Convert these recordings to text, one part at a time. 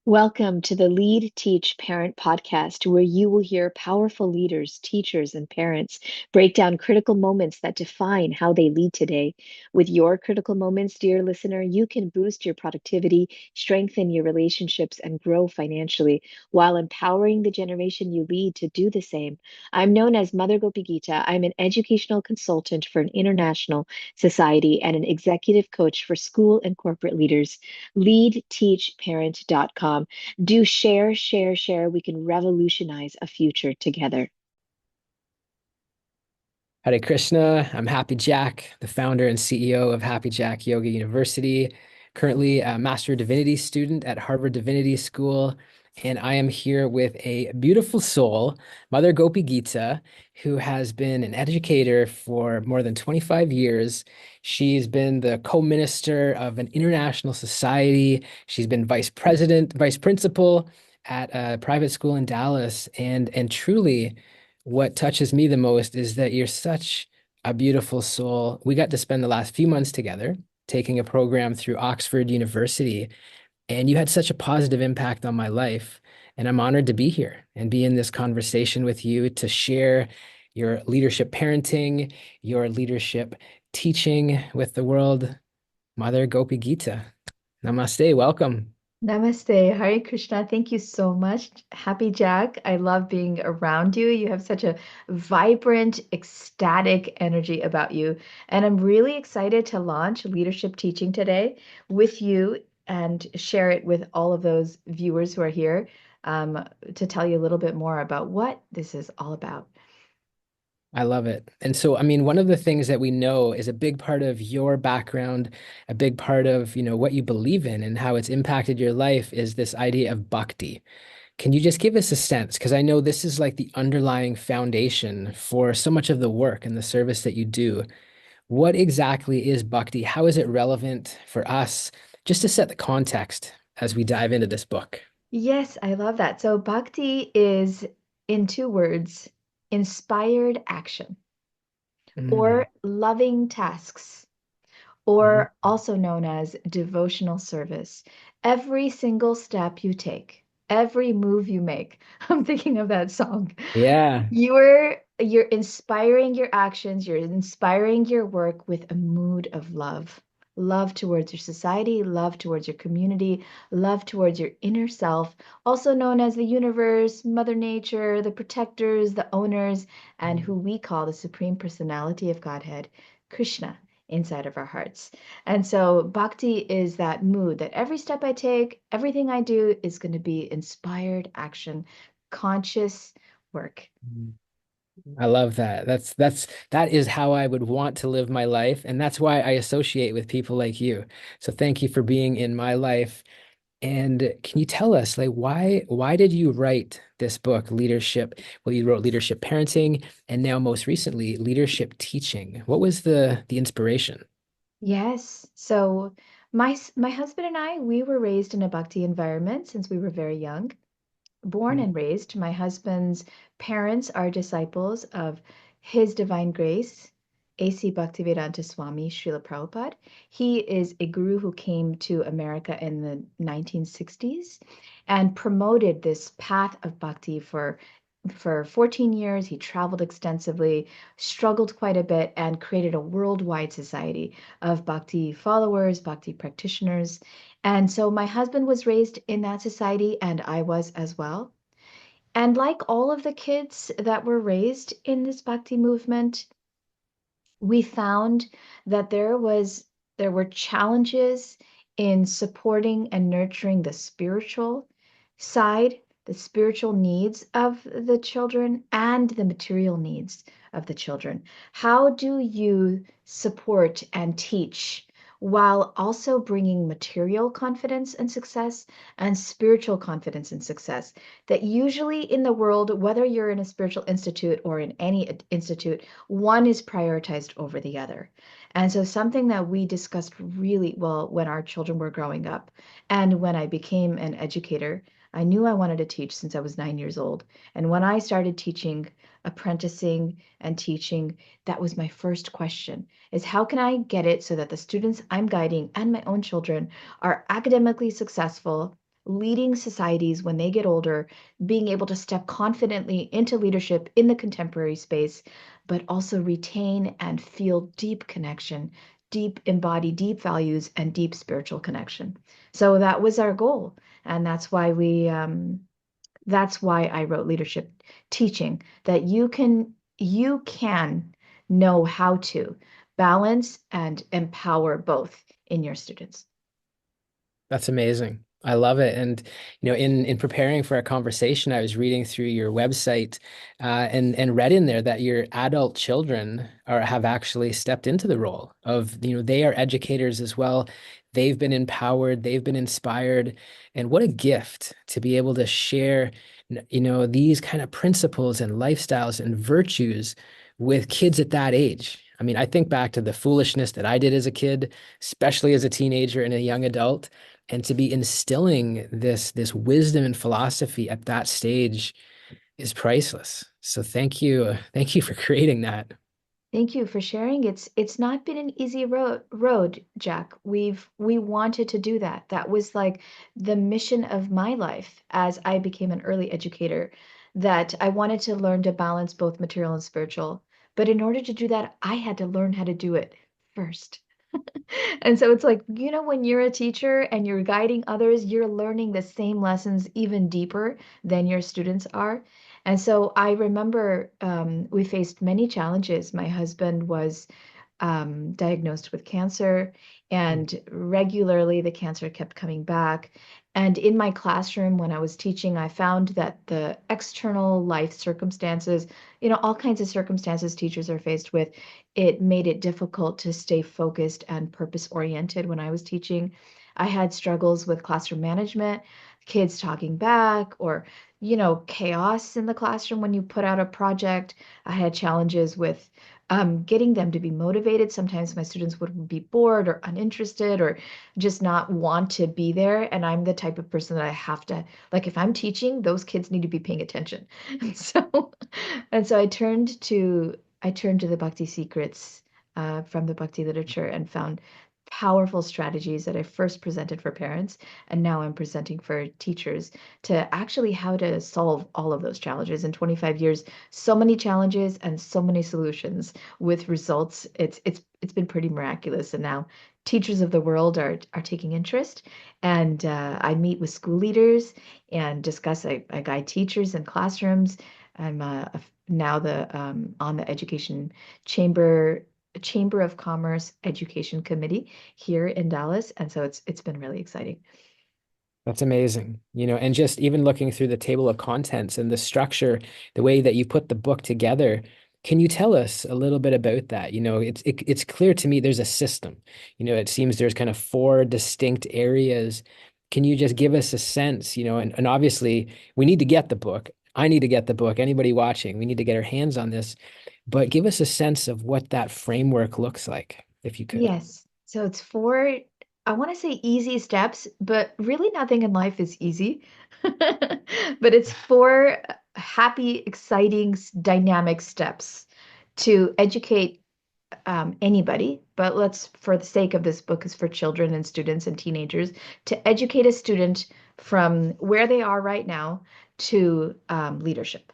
Welcome to the Lead.Teach.Parent podcast, where you will hear powerful leaders, teachers, and parents break down critical moments that define how they lead today. With your critical moments, dear listener, you can boost your productivity, strengthen your relationships, and grow financially while empowering the generation you lead to do the same. I'm known as Mother Gopi Gita. I'm an educational consultant for an international society and an executive coach for school and corporate leaders. Lead.Teach.Parent.com. Do share, share, share. We can revolutionize a future together. Hare Krishna. I'm Happy Jack, the founder and CEO of Happy Jack Yoga University, currently a Master of Divinity student at Harvard Divinity School. And I am here with a beautiful soul, Mother Gopi Gita, who has been an educator for more than 25 years. She's been the co-minister of an international society. She's been vice president, vice principal at a private school in Dallas, and truly what touches me the most is that you're such a beautiful soul. We got to spend the last few months together taking a program through Oxford University, and you had such a positive impact on my life. And I'm honored to be here and be in this conversation with you to share your leadership parenting, your leadership teaching with the world. Mother Gopi Gita. Namaste. Welcome. Namaste, Hare Krishna. Thank you so much. Happy Jack. I love being around you. You have such a vibrant, ecstatic energy about you. And I'm really excited to launch leadership teaching today with you and share it with all of those viewers who are here to tell you a little bit more about what this is all about. I love it. And so, I mean, one of the things that we know is a big part of your background, a big part of, what you believe in and how it's impacted your life is this idea of bhakti. Can you just give us a sense? Because I know this is like the underlying foundation for so much of the work and the service that you do. What exactly is bhakti? How is it relevant for us? Just to set the context as we dive into this book. Yes, I love that. So, bhakti is, in two words, inspired action Mm, or loving tasks, mm. or also known as devotional service. Every single step you take, every move you make. I'm thinking of that song. Yeah. You're inspiring your actions, you're inspiring your work with a mood of love. Love towards your society, love towards your community, love towards your inner self, also known as the universe, Mother Nature, the protectors, the owners, and who we call the Supreme Personality of Godhead, Krishna, inside of our hearts. And so bhakti is that mood that every step I take, everything I do is going to be inspired action, conscious work. I love that. That is how I would want to live my life, and that's why I associate with people like you. So thank you for being in my life. And can you tell us, like, why did you write this book, Leadership? Well, you wrote Leadership Parenting, and now most recently, Leadership Teaching. What was the inspiration? Yes. So my husband and I, we were raised in a bhakti environment since we were very young. Born Mm. and raised, my husband's parents are disciples of His Divine Grace, A.C. Bhaktivedanta Swami Srila Prabhupada. He is a guru who came to America in the 1960s and promoted this path of bhakti for 14 years. He traveled extensively, struggled quite a bit, and created a worldwide society of bhakti followers, bhakti practitioners. And so my husband was raised in that society, and I was as well. And like all of the kids that were raised in this bhakti movement, we found that there were challenges in supporting and nurturing the spiritual side, the spiritual needs of the children and the material needs of the children. How do you support and teach while also bringing material confidence and success and spiritual confidence and success? That usually in the world, whether you're in a spiritual institute or in any institute, one is prioritized over the other. And so, something that we discussed really well when our children were growing up, and when I became an educator, I knew I wanted to teach since I was 9 years old. And when I started teaching, apprenticing, and teaching, that was my first question is how can I get it so that the students I'm guiding and my own children are academically successful, leading societies when they get older, being able to step confidently into leadership in the contemporary space, but also retain and feel deep connection, deep embody deep values and deep spiritual connection. So that was our goal. And that's why I wrote leadership teaching, that you can know how to balance and empower both in your students. That's amazing. I love it. And in preparing for our conversation, I was reading through your website, and read in there that your adult children have actually stepped into the role of, they are educators as well. They've been empowered, they've been inspired, and what a gift to be able to share, these kind of principles and lifestyles and virtues with kids at that age. I mean, I think back to the foolishness that I did as a kid, especially as a teenager and a young adult, and to be instilling this wisdom and philosophy at that stage is priceless. So thank you for creating that. Thank you for sharing. It's not been an easy road, Jack. We wanted to do that. That was like the mission of my life as I became an early educator, that I wanted to learn to balance both material and spiritual. But in order to do that, I had to learn how to do it first. And so it's like, when you're a teacher and you're guiding others, you're learning the same lessons even deeper than your students are. And so I remember we faced many challenges. My husband was diagnosed with cancer, Mm. and regularly the cancer kept coming back. And in my classroom, when I was teaching, I found that the external life circumstances, all kinds of circumstances teachers are faced with, it made it difficult to stay focused and purpose oriented when I was teaching. I had struggles with classroom management, kids talking back, or chaos in the classroom when you put out a project. I had challenges with getting them to be motivated. Sometimes my students would be bored or uninterested or just not want to be there. And I'm the type of person that I have to, like, if I'm teaching, those kids need to be paying attention. And so I turned to the Bhakti secrets from the Bhakti literature and found powerful strategies that I first presented for parents, and now I'm presenting for teachers, to actually how to solve all of those challenges. In 25 years, so many challenges and so many solutions with results. It's been pretty miraculous. And now teachers of the world are taking interest. And I meet with school leaders and discuss. I guide teachers in classrooms. I'm now the on the education chamber of Commerce Education Committee here in Dallas, and so it's been really exciting. That's amazing. And just even looking through the table of contents and the structure, the way that you put the book together, can you tell us a little bit about that? It's clear to me there's a system. It seems there's kind of four distinct areas. Can you just give us a sense, and obviously we need to get the book. I need to get the book. Anybody watching, we need to get our hands on this. But give us a sense of what that framework looks like, if you could. Yes. So it's four, I want to say easy steps, but really nothing in life is easy. But it's four happy, exciting, dynamic steps to educate anybody. But for the sake of this book, is for children and students and teenagers, to educate a student from where they are right now to leadership.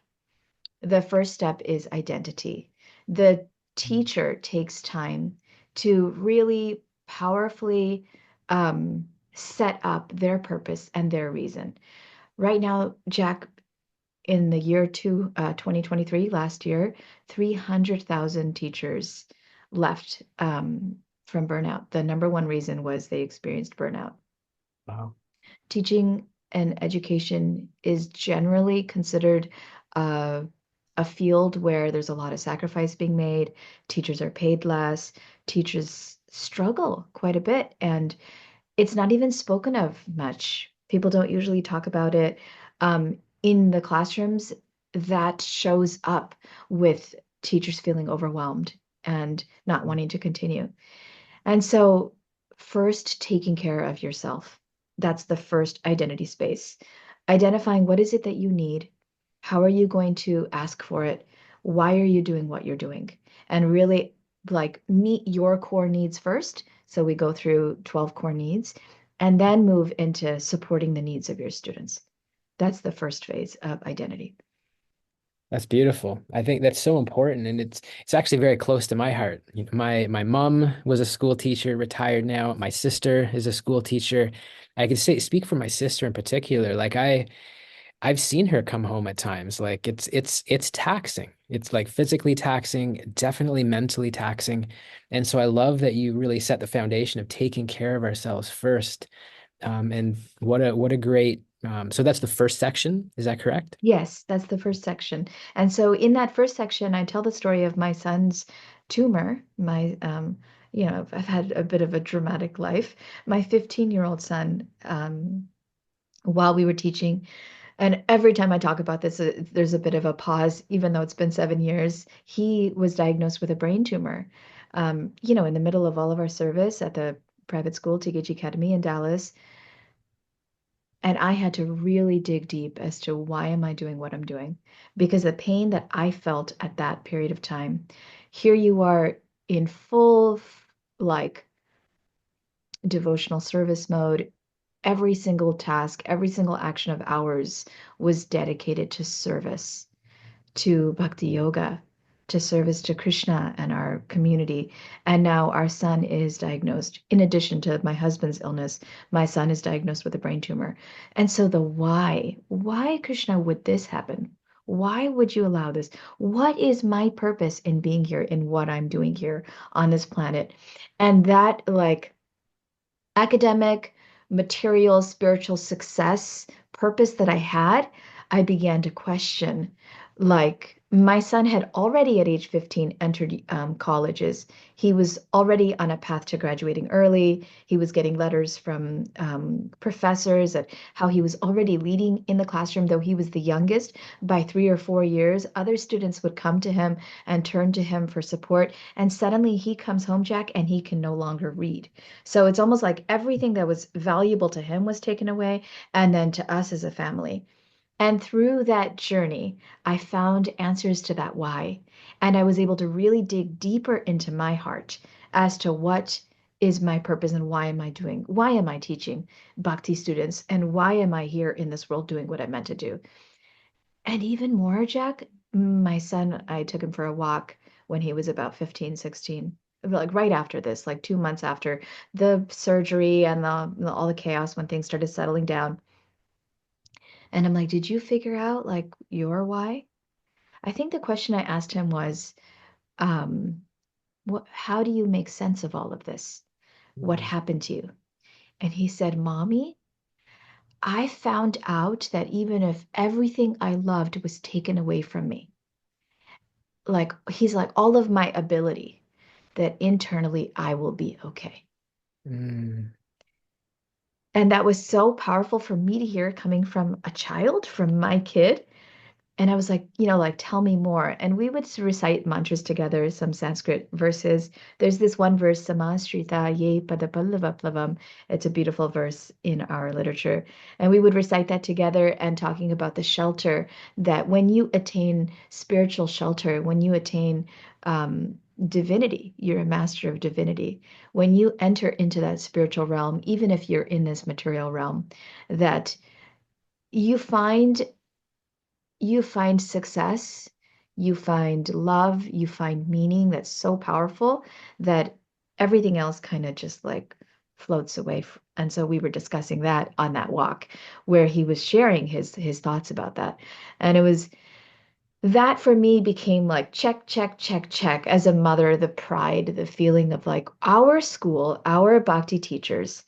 The first step is identity. The teacher takes time to really powerfully set up their purpose and their reason. Right now, Jack, in the year 2023, last year, 300,000 teachers left from burnout. The number one reason was they experienced burnout. Wow. Teaching and education is generally considered a, a field where there's a lot of sacrifice being made. Teachers are paid less. Teachers struggle quite a bit, and it's not even spoken of much. People don't usually talk about it in the classrooms. That shows up with teachers feeling overwhelmed and not wanting to continue. And so, first, taking care of yourself. That's the first identity space. Identifying what is it that you need? How are you going to ask for it? Why are you doing what you're doing? And really, like, meet your core needs first. So we go through 12 core needs, and then move into supporting the needs of your students. That's the first phase of identity. That's beautiful. I think that's so important, and it's actually very close to my heart. You know, my mom was a school teacher, retired now. My sister is a school teacher. I can say speak for my sister in particular. Like I've seen her come home at times. Like it's taxing. It's like physically taxing, definitely mentally taxing. And so I love that you really set the foundation of taking care of ourselves first. And what a great so that's the first section. Is that correct? Yes, that's the first section. And so in that first section, I tell the story of my son's tumor. I've had a bit of a dramatic life. My 15-year-old son, while we were teaching, and every time I talk about this, there's a bit of a pause, even though it's been 7 years. He was diagnosed with a brain tumor. In the middle of all of our service at the private school, TKG Academy in Dallas. And I had to really dig deep as to why am I doing what I'm doing? Because the pain that I felt at that period of time, here you are in full like devotional service mode. Every single task, every single action of ours was dedicated to service, to bhakti yoga, to service to Krishna and our community. And now our son is diagnosed, in addition to my husband's illness, my son is diagnosed with a brain tumor. And so the why, Krishna, would this happen? Why would you allow this? What is my purpose in being here, in what I'm doing here on this planet? And that, like, academic, material, spiritual success purpose that I had, I began to question. Like, my son had already at age 15 entered colleges. He was already on a path to graduating early. He was getting letters from professors at how he was already leading in the classroom, though he was the youngest by 3 or 4 years. Other students would come to him and turn to him for support. And suddenly he comes home, Jack, and he can no longer read. So it's almost like everything that was valuable to him was taken away, and then to us as a family. And through that journey, I found answers to that why. And I was able to really dig deeper into my heart as to what is my purpose and why am I teaching bhakti students, and why am I here in this world doing what I'm meant to do? And even more, Jack, my son, I took him for a walk when he was about 15, 16, like right after this, like 2 months after the surgery and all the chaos when things started settling down. And I'm like, did you figure out like your why? I think the question I asked him was, how do you make sense of all of this? What Mm. happened to you? And he said, Mommy, I found out that even if everything I loved was taken away from me, like he's like all of my ability, that internally I will be okay. Mm. And that was so powerful for me to hear coming from a child, from my kid. And I was like, like, tell me more. And we would recite mantras together, some Sanskrit verses. There's this one verse, Samashrita ye padapallavaplavam. It's a beautiful verse in our literature. And we would recite that together and talking about the shelter that when you attain spiritual shelter, when you attain divinity, you're a master of divinity. When you enter into that spiritual realm, even if you're in this material realm, that you find you find success, you find love, you find meaning that's so powerful that everything else kind of just like floats away. And so we were discussing that on that walk where he was sharing his thoughts about that. And it was that for me became like check, check, check, check as a mother, the pride, the feeling of like our school, our bhakti teachers,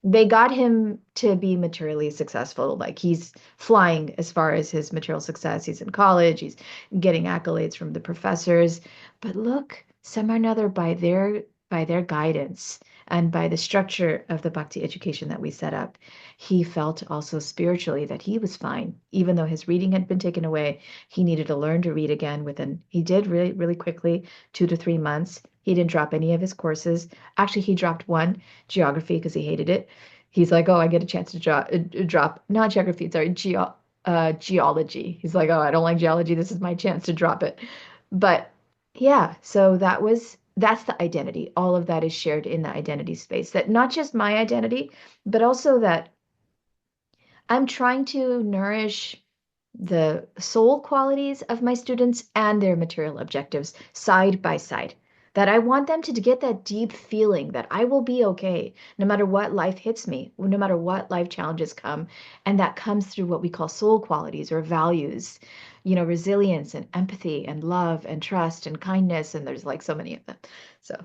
they got him to be materially successful. Like he's flying as far as his material success. He's in college, he's getting accolades from the professors. But look, some or another, by their guidance and by the structure of the bhakti education that we set up, he felt also spiritually that he was fine. Even though his reading had been taken away, he needed to learn to read again he did really, really quickly, 2 to 3 months. He didn't drop any of his courses. Actually, he dropped one, geography, because he hated it. He's like, oh, I get a chance to drop, not geography, sorry, geology. He's like, oh, I don't like geology. This is my chance to drop it. But yeah, so that was that's the identity. All of that is shared in the identity space. That not just my identity, but also that I'm trying to nourish the soul qualities of my students and their material objectives side by side. That I want them to get that deep feeling that I will be okay no matter what life hits me, no matter what life challenges come. And that comes through what we call soul qualities or values, resilience and empathy and love and trust and kindness. And there's like so many of them. So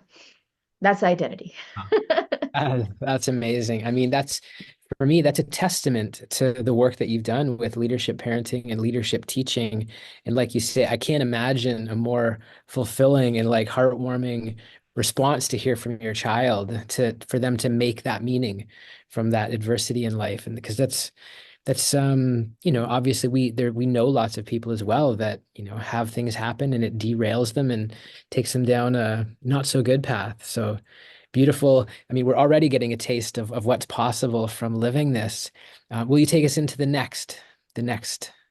that's identity. That's amazing. I mean, that's for me, that's a testament to the work that you've done with leadership parenting and leadership teaching. And like you say, I can't imagine a more fulfilling and like heartwarming response to hear from your child to for them to make that meaning from that adversity in life. And because that's obviously we know lots of people as well that have things happen and it derails them and takes them down a not so good path. So beautiful. I mean, we're already getting a taste of what's possible from living this. Will you take us into the next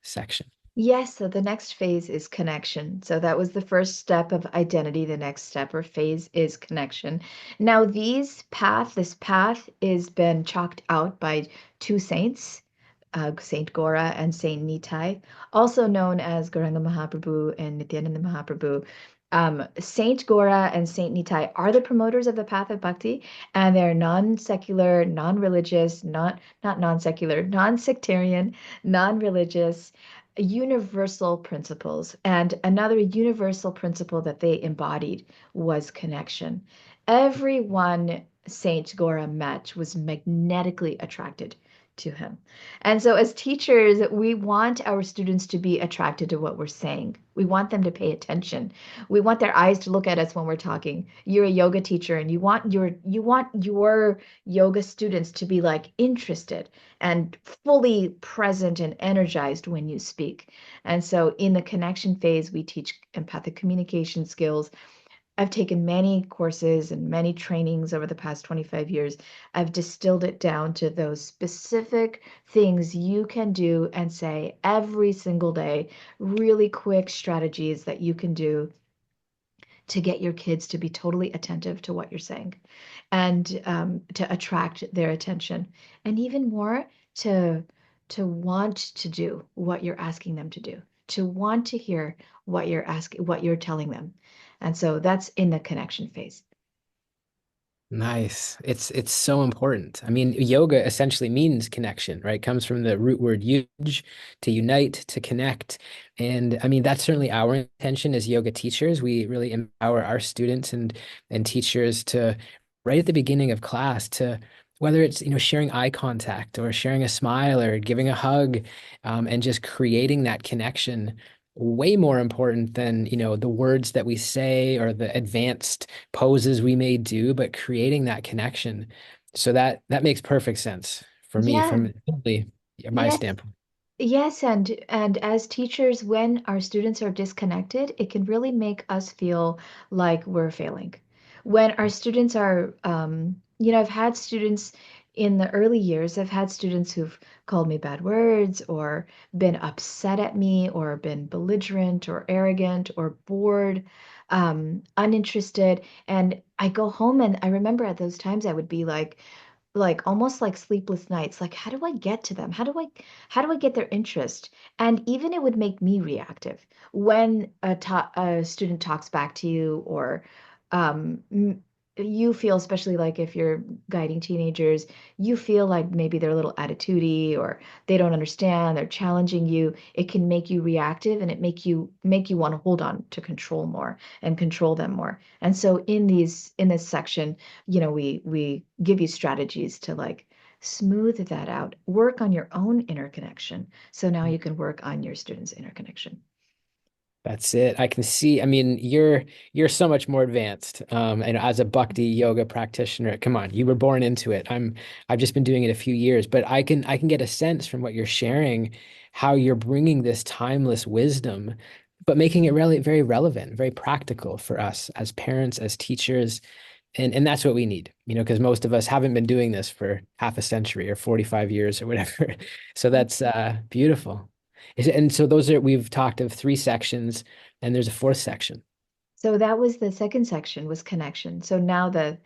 section? Yes, so the next phase is connection. So that was the first step of identity. The next step or phase is connection. Now, this path is been chalked out by two saints, Saint Gora and Saint Nitai, also known as Gauranga Mahaprabhu and Nityananda Mahaprabhu. Saint Gora and Saint Nitai are the promoters of the path of bhakti, and they're non-secular, non-religious, not non-secular, non-sectarian, non-religious, universal principles. And another universal principle that they embodied was connection. Everyone Saint Gora met was magnetically attracted to him. And so, as teachers, we want our students to be attracted to what we're saying. We want them to pay attention. We want their eyes to look at us when we're talking. You're a yoga teacher, and you want your yoga students to be like interested and fully present and energized when you speak. And so, in the connection phase, we teach empathic communication skills. I've taken many courses and many trainings over the past 25 years. I've distilled it down to those specific things you can do and say every single day, really quick strategies that you can do to get your kids to be totally attentive to what you're saying and to attract their attention and even more to to want to do what you're asking them to do, to want to hear what you're telling them. And so that's in the connection phase. Nice. It's so important. I mean, yoga essentially means connection, right? It comes from the root word yuj, to unite, to connect. And I mean, that's certainly our intention as yoga teachers. We really empower our students and teachers to right at the beginning of class to whether it's sharing eye contact or sharing a smile or giving a hug, and just creating that connection way more important than the words that we say or the advanced poses we may do, but creating that connection. So that makes perfect sense for me Yeah, from simply my yes. standpoint. Yes, and as teachers, when our students are disconnected, it can really make us feel like we're failing. When our students are, I've had students in the early years, I've had students who've called me bad words or been upset at me or been belligerent or arrogant or bored, uninterested. And I go home and I remember at those times I would be like almost like sleepless nights, like how do I get to them, how do I get their interest? And even it would make me reactive when a student talks back to you or um, m- you feel, especially like if you're guiding teenagers, you feel like maybe they're a little attitudey or they don't understand, they're challenging you. It can make you reactive and it make you want to hold on to control more and control them more. And so in this section, we give you strategies to like smooth that out, work on your own interconnection. So now you can work on your students' interconnection. That's it. I can see. I mean, you're so much more advanced. And as a Bhakti yoga practitioner, come on, you were born into it. I've just been doing it a few years, but I can get a sense from what you're sharing, how you're bringing this timeless wisdom, but making it really very relevant, very practical for us as parents, as teachers, and that's what we need, because most of us haven't been doing this for half a century or 45 years or whatever. So that's beautiful. And so those are we've talked of three sections, and there's a fourth section. So that was the second section was connection. So now the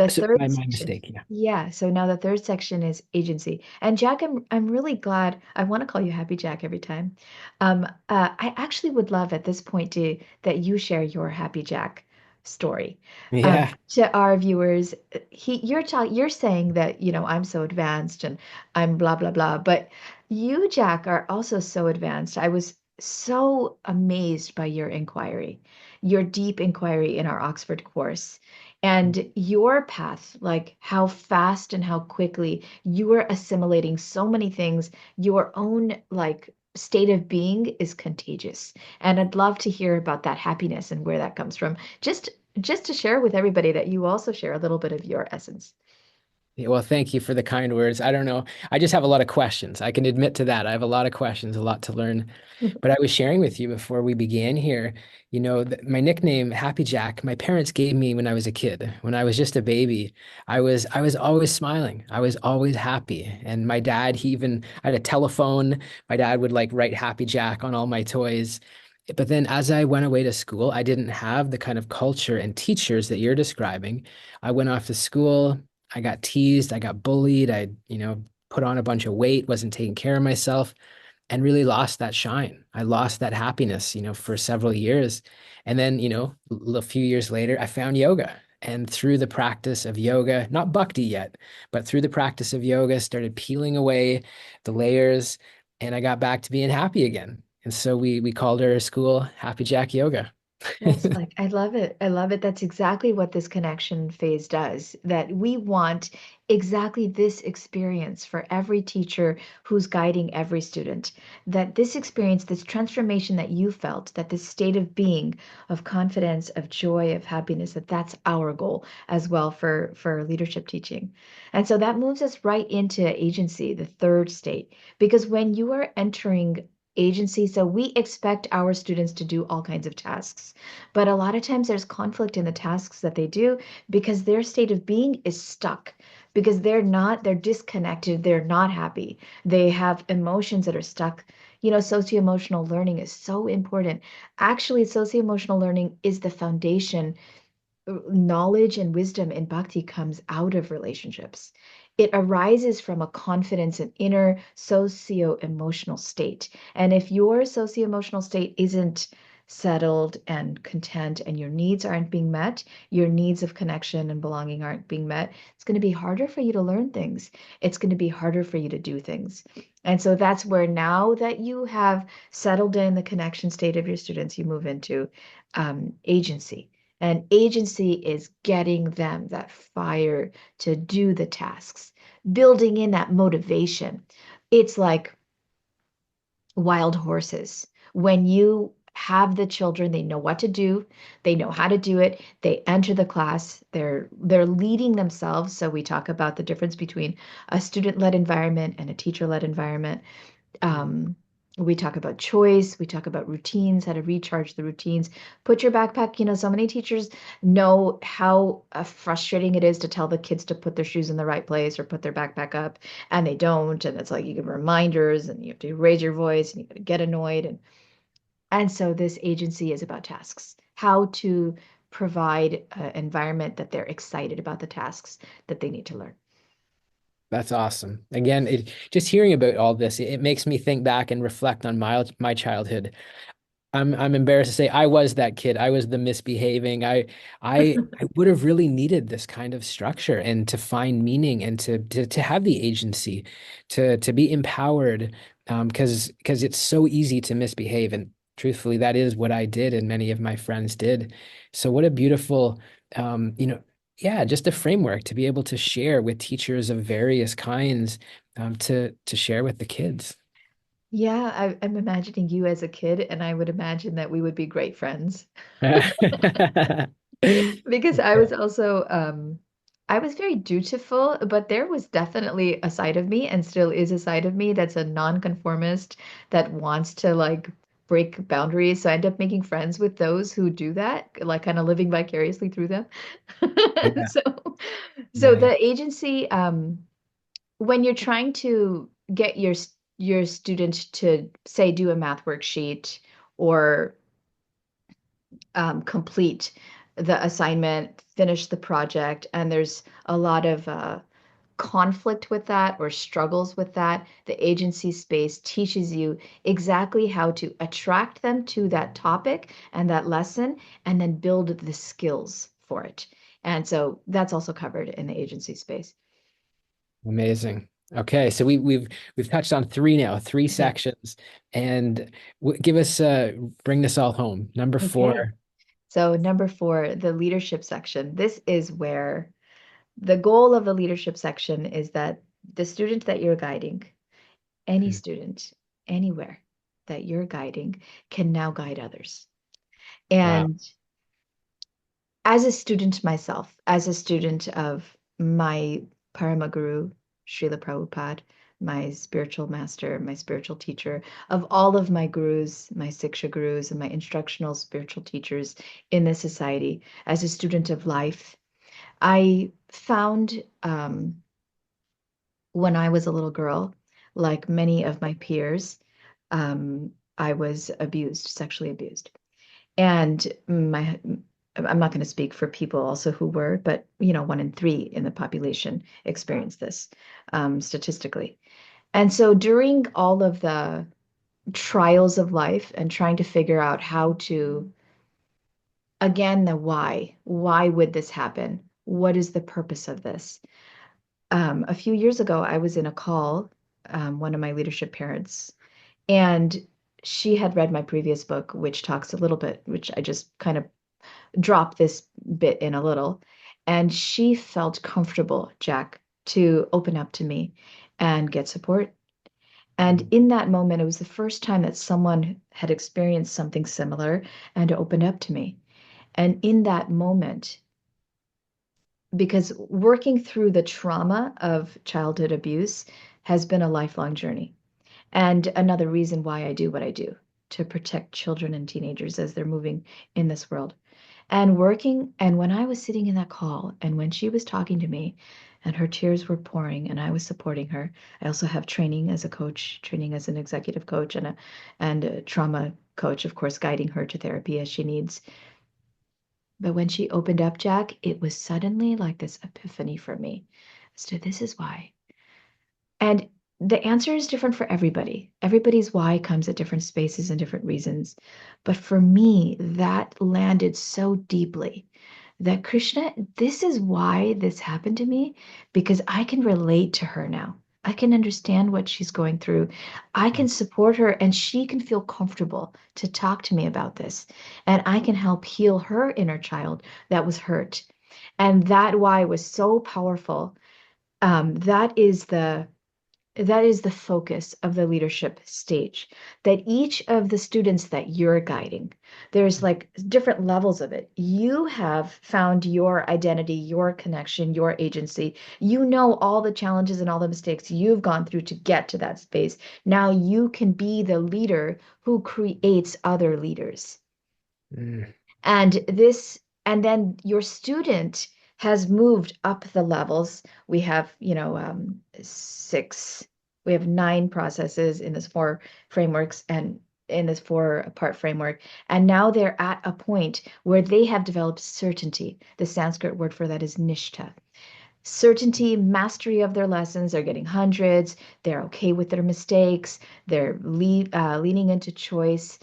So third my section, mistake. Yeah. yeah. So now the third section is agency. And Jack, I'm really glad. I want to call you Happy Jack every time. I actually would love at this point to that you share your Happy Jack story. Yeah. To our viewers, you're saying that, I'm so advanced and I'm blah blah blah, but you, Jack, are also so advanced. I was so amazed by your inquiry, your deep inquiry in our Oxford course, and your path, like how fast and how quickly you are assimilating so many things. Your own like state of being is contagious. And I'd love to hear about that happiness and where that comes from. Just to share with everybody that you also share a little bit of your essence. Yeah, well, thank you for the kind words. I don't know. I just have a lot of questions. I can admit to that. I have a lot of questions, a lot to learn. But I was sharing with you before we began here, my nickname Happy Jack, my parents gave me when I was a kid. When I was just a baby, I was always smiling. I was always happy. And my dad, I had a telephone. My dad would like write Happy Jack on all my toys. But then as I went away to school, I didn't have the kind of culture and teachers that you're describing. I went off to school. I got teased, I got bullied, put on a bunch of weight, wasn't taking care of myself, and really lost that shine. I lost that happiness, for several years. And then, a few years later, I found yoga. And through the practice of yoga, not bhakti yet, but through the practice of yoga, started peeling away the layers, and I got back to being happy again. And so we called our school Happy Jack Yoga. That's like, I love it. I love it. That's exactly what this connection phase does. That we want exactly this experience for every teacher who's guiding every student. That this experience, this transformation that you felt, that this state of being, of confidence, of joy, of happiness, that's our goal as well for leadership teaching. And so that moves us right into agency, the third state. Because when you are entering agency, so we expect our students to do all kinds of tasks. But a lot of times there's conflict in the tasks that they do because their state of being is stuck, because they're disconnected, they're not happy. They have emotions that are stuck. Socio-emotional learning is so important. Actually, socio-emotional learning is the foundation. Knowledge and wisdom in bhakti comes out of relationships. It arises from a confidence and inner socio-emotional state. And if your socio-emotional state isn't settled and content and your needs aren't being met, your needs of connection and belonging aren't being met, it's going to be harder for you to learn things. It's going to be harder for you to do things. And so that's where now that you have settled in the connection state of your students, you move into agency. And agency is getting them that fire to do the tasks, building in that motivation. It's like wild horses. When you have the children, they know what to do, they know how to do it, they enter the class, they're leading themselves. So we talk about the difference between a student-led environment and a teacher-led environment. um, we talk about choice, we talk about routines, how to recharge the routines. Put your backpack, so many teachers know how frustrating it is to tell the kids to put their shoes in the right place or put their backpack up, and they don't. And it's like you give reminders and you have to raise your voice and you get annoyed. And so this agency is about tasks, how to provide an environment that they're excited about the tasks that they need to learn. That's awesome. Again, just hearing about all this, it makes me think back and reflect on my childhood. I'm embarrassed to say I was that kid. I was the misbehaving. I would have really needed this kind of structure and to find meaning and to have the agency, to be empowered, because it's so easy to misbehave. And truthfully, that is what I did and many of my friends did. So what a beautiful, um, you know, yeah, just a framework to be able to share with teachers of various kinds, to share with the kids. Yeah, I'm imagining you as a kid, and I would imagine that we would be great friends. Because I was also I was very dutiful, but there was definitely a side of me and still is a side of me that's a nonconformist that wants to like break boundaries. So I end up making friends with those who do that, like kind of living vicariously through them. Yeah, So so right. the agency, when you're trying to get your student to say do a math worksheet or complete the assignment, finish the project, and there's a lot of conflict with that or struggles with that, the agency space teaches you exactly how to attract them to that topic and that lesson, and then build the skills for it. And so that's also covered in the agency space. Amazing. Okay, so we've touched on three now, three Yeah. sections, and give us bring this all home. Number Okay. four. So, number four, the leadership section. This is where the goal of the leadership section is that the student that you're guiding, any Mm, student, anywhere that you're guiding, can now guide others. wow. And as a student myself, as a student of my Parama Guru, Srila Prabhupada, my spiritual master, my spiritual teacher, of all of my gurus, my Siksha gurus, and my instructional spiritual teachers in this society, as a student of life, I found when I was a little girl, like many of my peers, I was abused, sexually abused. And I'm not going to speak for people also who were, but 1 in 3 in the population experienced this statistically. And so during all of the trials of life and trying to figure out how to, again, the why would this happen? What is the purpose of this? A few years ago, I was in a call, one of my leadership parents, and she had read my previous book, which talks a little bit, which I just kind of drop this bit in a little. And she felt comfortable, Jack, to open up to me and get support. And Mm, in that moment, it was the first time that someone had experienced something similar and opened up to me. And in that moment, because working through the trauma of childhood abuse has been a lifelong journey. And another reason why I do what I do, to protect children and teenagers as they're moving in this world. And working, and when I was sitting in that call, and when she was talking to me, and her tears were pouring, and I was supporting her. I also have training as a coach, training as an executive coach, and a trauma coach, of course, guiding her to therapy as she needs. But when she opened up, Jack, it was suddenly like this epiphany for me as to this is why. And the answer is different for everybody. Everybody's why comes at different spaces and different reasons. But for me, that landed so deeply that Krishna, this is why this happened to me, because I can relate to her now. I can understand what she's going through. I can mm, support her, and she can feel comfortable to talk to me about this. And I can help heal her inner child that was hurt. And that why was so powerful. That is the focus of the leadership stage, that each of the students that you're guiding, there's like different levels of it. You have found your identity, your connection, your agency. You know all the challenges and all the mistakes you've gone through to get to that space. Now you can be the leader who creates other leaders. mm, And then your student has moved up the levels. We have, we have 9 processes in this 4 frameworks and in this 4-part framework. And now they're at a point where they have developed certainty. The Sanskrit word for that is nishtha. Certainty, mastery of their lessons. They're getting hundreds. They're okay with their mistakes. They're leaning into choice.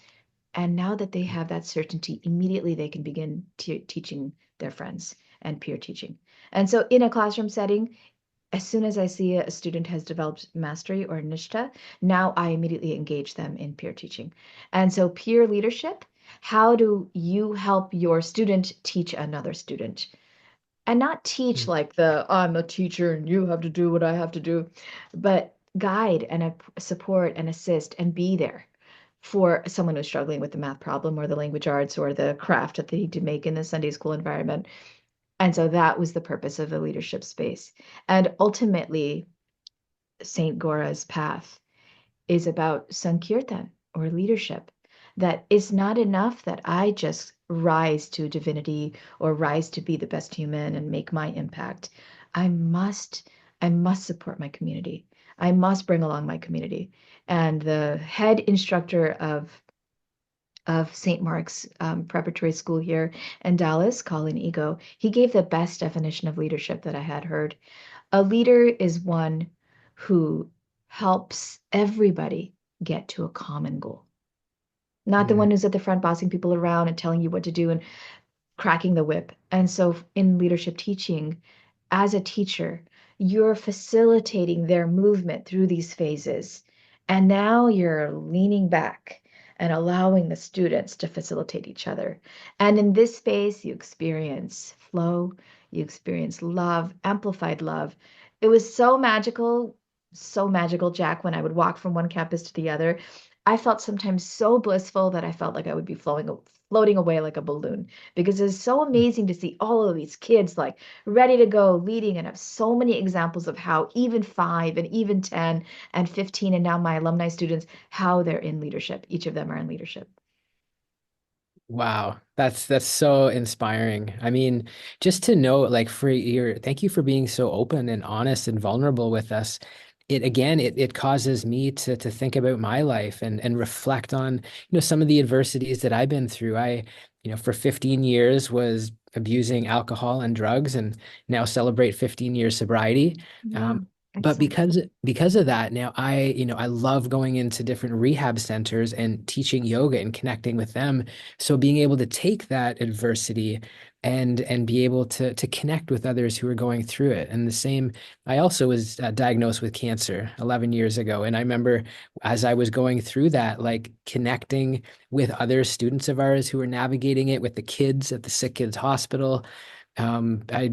And now that they have that certainty, immediately they can begin teaching their friends and peer teaching. And so, in a classroom setting, as soon as I see a student has developed mastery or nishta, now I immediately engage them in peer teaching. And so, peer leadership, how do you help your student teach another student? And not teach mm, like the I'm a teacher and you have to do what I have to do, but guide and support and assist and be there for someone who's struggling with the math problem or the language arts or the craft that they need to make in the Sunday school environment. And so that was the purpose of the leadership space. And ultimately, St. Gora's path is about Sankirtan or leadership. That it's not enough that I just rise to divinity or rise to be the best human and make my impact. I must, I must support my community. I must bring along my community. And the head instructor of of St. Mark's Preparatory School here in Dallas, Colin Ego. He gave the best definition of leadership that I had heard. A leader is one who helps everybody get to a common goal, not the Mm, one who's at the front bossing people around and telling you what to do and cracking the whip. And so in leadership teaching, as a teacher, you're facilitating their movement through these phases. And now you're leaning back and allowing the students to facilitate each other. And in this space, you experience flow, you experience love, amplified love. It was so magical, Jack, when I would walk from one campus to the other. I felt sometimes so blissful that I felt like I would be floating away like a balloon because it's so amazing to see all of these kids like ready to go, leading, and have so many examples of how even 5 and even 10 and 15 and now my alumni students, how they're in leadership. Each of them are in leadership. wow, that's so inspiring. I mean, just to know, like, for your, thank you for being so open and honest and vulnerable with us. It again, it causes me to think about my life and reflect on, some of the adversities that I've been through. For 15 years was abusing alcohol and drugs, and now celebrate 15 years sobriety. Um, Wow, but excellent. because of that, now I love going into different rehab centers and teaching yoga and connecting with them. So being able to take that adversity and be able to connect with others who are going through it. And the same, I also was diagnosed with cancer 11 years ago. And I remember as I was going through that, like connecting with other students of ours who were navigating it, with the kids at the sick kids hospital. Um, I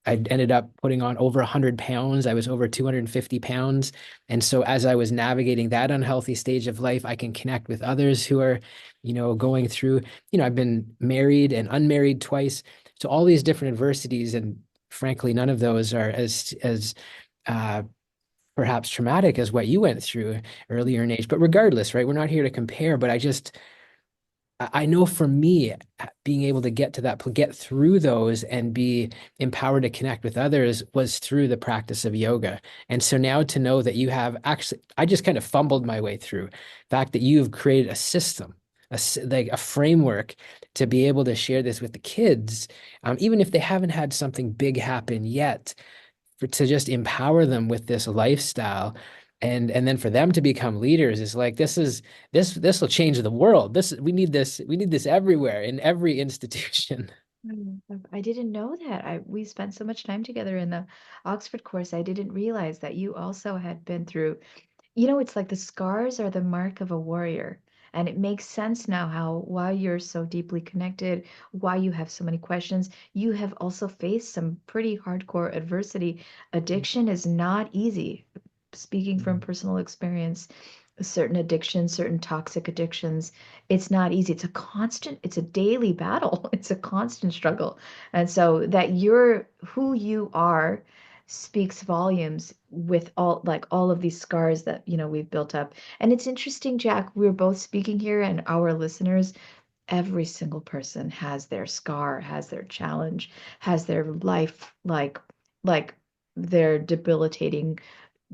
I ended up putting on over 100 pounds. I was over 250 pounds. And so as I was navigating that unhealthy stage of life, I can connect with others who are, going through, I've been married and unmarried twice. So all these different adversities, and frankly, none of those are as uh, perhaps traumatic as what you went through earlier in age. But regardless, right? We're not here to compare, but I know for me, being able to get through those and be empowered to connect with others was through the practice of yoga. And so now to know that you have actually, I just kind of fumbled my way through the fact that you've created a system, like a framework to be able to share this with the kids, even if they haven't had something big happen yet, to just empower them with this lifestyle. And then for them to become leaders is like, this will change the world. We need this everywhere in every institution. I didn't know that. We spent so much time together in the Oxford course. I didn't realize that you also had been through. It's like the scars are the mark of a warrior. And it makes sense now how why you're so deeply connected, why you have so many questions. You have also faced some pretty hardcore adversity. Addiction is not easy. Speaking from personal experience, certain addictions, certain toxic addictions, it's not easy. It's a daily battle. It's a constant struggle. And so that you're who you are speaks volumes with all of these scars that we've built up. And it's interesting, Jack, we're both speaking here and our listeners, every single person has their scar, has their challenge, has their life like their debilitating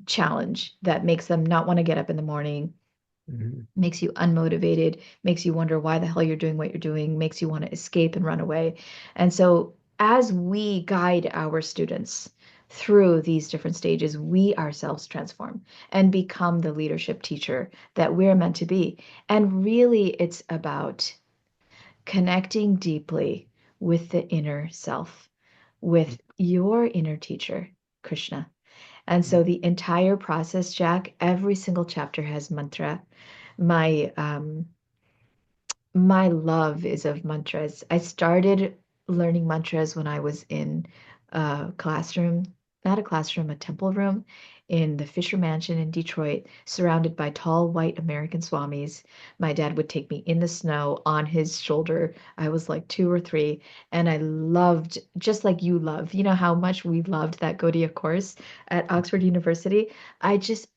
challenge that makes them not want to get up in the morning, Mhm. makes you unmotivated, makes you wonder why the hell you're doing what you're doing, makes you want to escape and run away. And so, as we guide our students through these different stages, we ourselves transform and become the leadership teacher that we're meant to be. And really, it's about connecting deeply with the inner self, with your inner teacher, Krishna. And so the entire process, Jack, every single chapter has mantra. My my love is of mantras. I started learning mantras when I was in a classroom, not a classroom, a temple room in the Fisher Mansion in Detroit, surrounded by tall white American swamis. My dad would take me in the snow on his shoulder. I was like 2 or 3, and I loved, just like you love, how much we loved that Gaudiya course at Oxford University.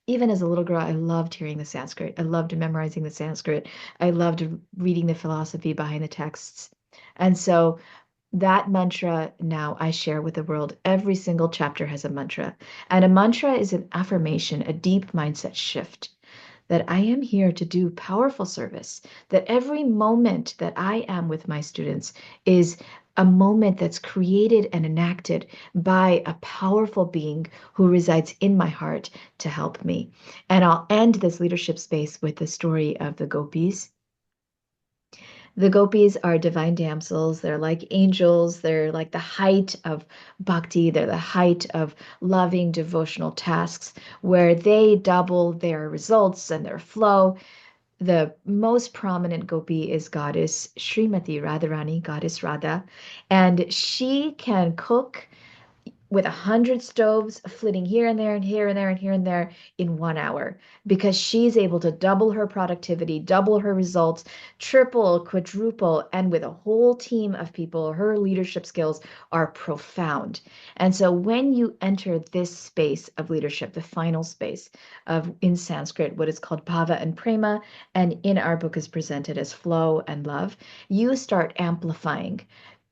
Even as a little girl, I loved hearing the Sanskrit. I loved memorizing the Sanskrit. I loved reading the philosophy behind the texts. And so that mantra now I share with the world. Every single chapter has a mantra. And a mantra is an affirmation, a deep mindset shift that I am here to do powerful service, that every moment that I am with my students is a moment that's created and enacted by a powerful being who resides in my heart to help me. And I'll end this leadership space with the story of the gopis. The gopis are divine damsels. They're like angels. They're like the height of bhakti. They're the height of loving devotional tasks where they double their results and their flow. The most prominent gopi is goddess Srimati Radharani, goddess Radha, and she can cook with 100 stoves flitting here and there and here and there and here and there in 1 hour because she's able to double her productivity, double her results, triple, quadruple, and with a whole team of people, her leadership skills are profound. And so when you enter this space of leadership, the final space of in Sanskrit, what is called bhava and prema, and in our book is presented as flow and love, you start amplifying.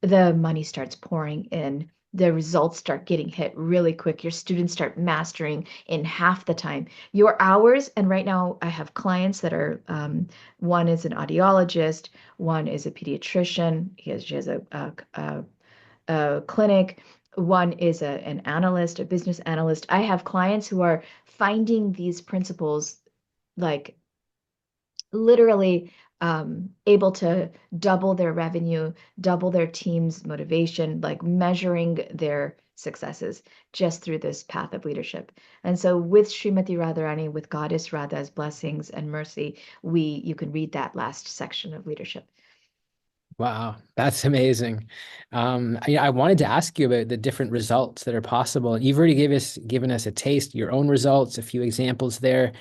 The money starts pouring in, the results start getting hit really quick. Your students start mastering in half the time. Your hours, and right now I have clients that are one is an audiologist, one is a pediatrician. She has a clinic. One is an analyst, a business analyst. I have clients who are finding these principles like literally able to double their revenue, double their team's motivation, like measuring their successes just through this path of leadership. And so with Srimati Radharani, with Goddess Radha's blessings and mercy, you can read that last section of leadership. Wow, that's amazing. I wanted to ask you about the different results that are possible. You've already given us a taste, your own results, a few examples there.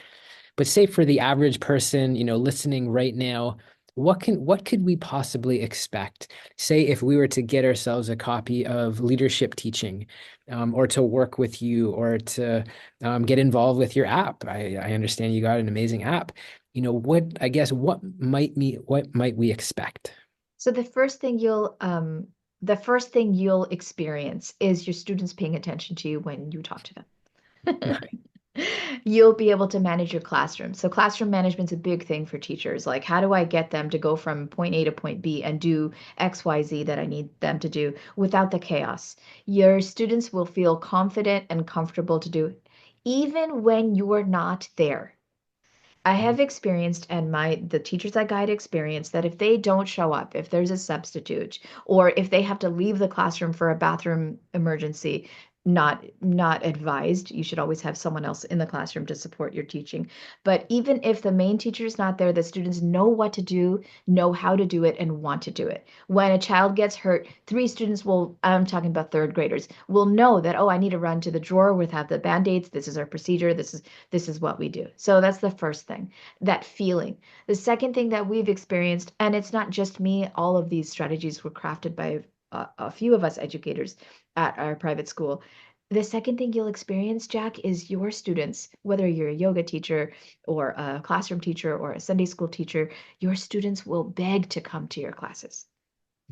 But say for the average person, listening right now, what could we possibly expect? Say if we were to get ourselves a copy of Leadership Teaching, or to work with you, or to get involved with your app. I understand you got an amazing app. What might we expect? So the first thing you'll experience is your students paying attention to you when you talk to them. You'll be able to manage your classroom. So classroom management's a big thing for teachers. Like, how do I get them to go from point A to point B and do XYZ that I need them to do without the chaos? Your students will feel confident and comfortable to do it, even when you're not there. I have experienced, and the teachers I guide experience, that if they don't show up, if there's a substitute, or if they have to leave the classroom for a bathroom emergency, not advised. You should always have someone else in the classroom to support your teaching. But even if the main teacher is not there, the students know what to do, know how to do it, and want to do it. When a child gets hurt, three students will, I'm talking about third graders, will know that, oh, I need to run to the drawer with have the band-aids. This is our procedure. This is what we do. So that's the first thing, that feeling. The second thing that we've experienced, and it's not just me, all of these strategies were crafted by a few of us educators at our private school. The second thing you'll experience, Jack, is your students, whether you're a yoga teacher or a classroom teacher or a Sunday school teacher, your students will beg to come to your classes.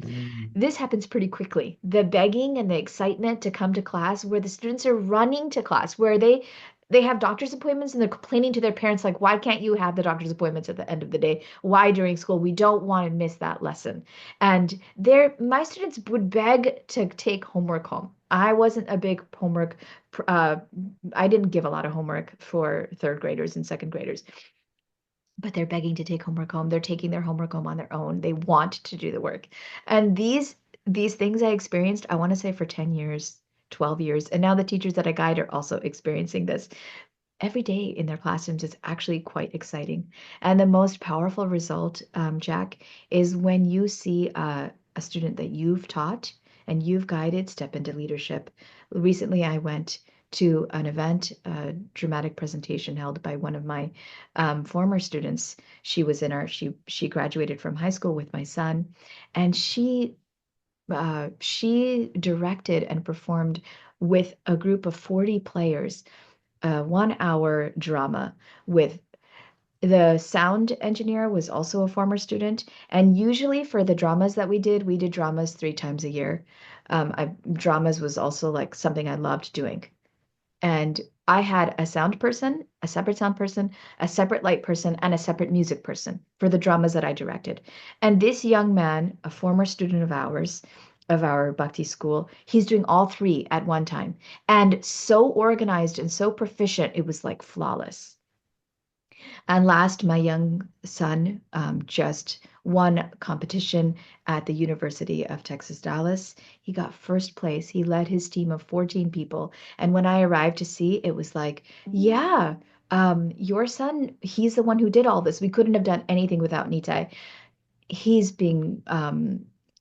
Mm. This happens pretty quickly. The begging and the excitement to come to class, where the students are running to class, where they have doctor's appointments and they're complaining to their parents like, why can't you have the doctor's appointments at the end of the day? Why during school? We don't want to miss that lesson. And my students would beg to take homework home. I wasn't a big homework. uh, I didn't give a lot of homework for third graders and second graders, but they're begging to take homework home. They're taking their homework home on their own. They want to do the work. And these things I experienced, I want to say for 10 years, 12 years. And now the teachers that I guide are also experiencing this every day in their classrooms. Is actually quite exciting. And the most powerful result, Jack, is when you see a student that you've taught and you've guided step into leadership. Recently, I went to an event, a dramatic presentation held by one of my former students. She graduated from high school with my son, and she directed and performed with a group of 40 players, a 1 hour drama with the sound engineer was also a former student. And usually for the dramas that we did dramas 3 times a year. Dramas was also like something I loved doing. And I had a sound person, a separate sound person, a separate light person, and a separate music person for the dramas that I directed. And this young man, a former student of ours, of our Bhakti school, he's doing all three at one time. And so organized and so proficient, it was like flawless. And last, my young son just won a competition at the University of Texas, Dallas. He got first place. He led his team of 14 people. And when I arrived to see, it was like, yeah, your son, he's the one who did all this. We couldn't have done anything without Nitai. He's being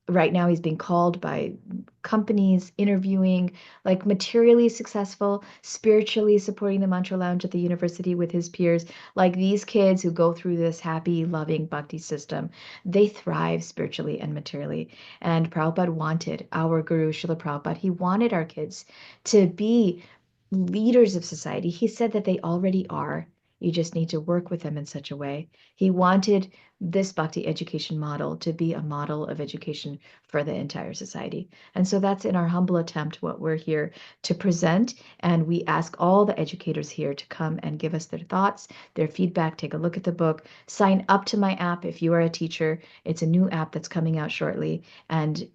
right now he's being called by companies interviewing, like materially successful, spiritually supporting the mantra lounge at the university with his peers. Like these kids who go through this happy loving bhakti system, they thrive spiritually and materially. And Prabhupada wanted, our guru Srila Prabhupada, he wanted our kids to be leaders of society. He said that they already are. You just need to work with them in such a way. He wanted this bhakti education model to be a model of education for the entire society. And so that's in our humble attempt what we're here to present. And we ask all the educators here to come and give us their thoughts, their feedback, take a look at the book, sign up to my app if you are a teacher. It's a new app that's coming out shortly, and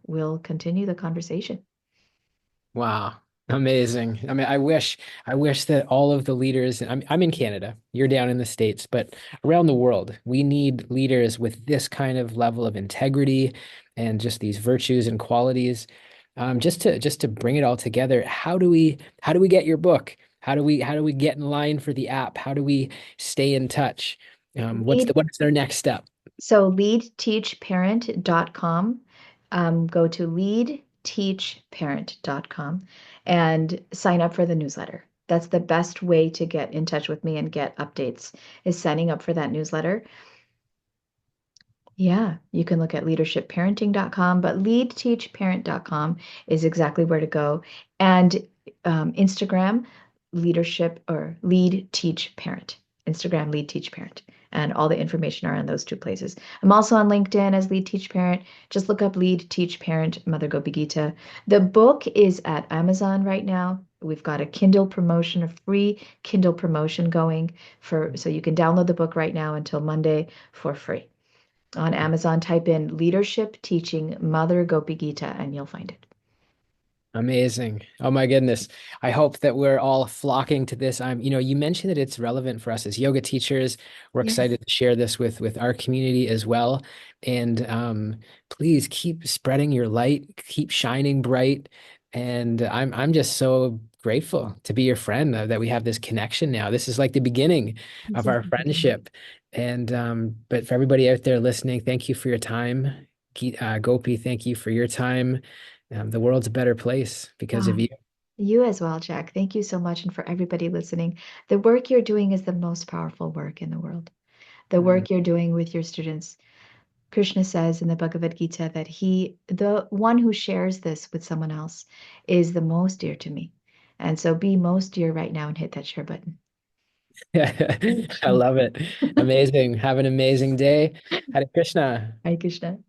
we'll continue the conversation. Wow. Amazing. I mean, I wish that all of the leaders, and I'm in Canada, you're down in the States, but around the world, we need leaders with this kind of level of integrity and just these virtues and qualities. Just to bring it all together. How do we get your book? How do we get in line for the app? How do we stay in touch? Lead What's their next step? So lead.teachparent.com. Go to lead.teachparent.com and sign up for the newsletter. That's the best way to get in touch with me and get updates is signing up for that newsletter. Yeah, you can look at leadershipparenting.com, but leadteachparent.com is exactly where to go. And Instagram, leadership or lead teach parent. Instagram, lead teach parent. And all the information are on those two places. I'm also on LinkedIn as lead teach parent. Just look up lead teach parent, Mother Gopi Gita. The book is at Amazon right now. We've got a Kindle promotion, a free Kindle promotion going so you can download the book right now until Monday for free. On Amazon, type in leadership teaching Mother Gopi Gita and you'll find it. Amazing. Oh my goodness. I hope that we're all flocking to this. You mentioned that it's relevant for us as yoga teachers. We're Yes. excited to share this with our community as well. And please keep spreading your light, keep shining bright. And I'm just so grateful to be your friend, that we have this connection now. This is like the beginning This of is our the beginning. friendship. And but for everybody out there listening, thank you for your time. Gopi, thank you for your time. The world's a better place because of Ah, you. you as well, Jack. Thank you so much. And for everybody listening, the work you're doing is the most powerful work in the world. The Mm. work you're doing with your students. Krishna says in the Bhagavad Gita that the one who shares this with someone else, is the most dear to me. And so be most dear right now and hit that share button. I love it. Amazing. Have an amazing day. Hare Krishna. Hare Krishna.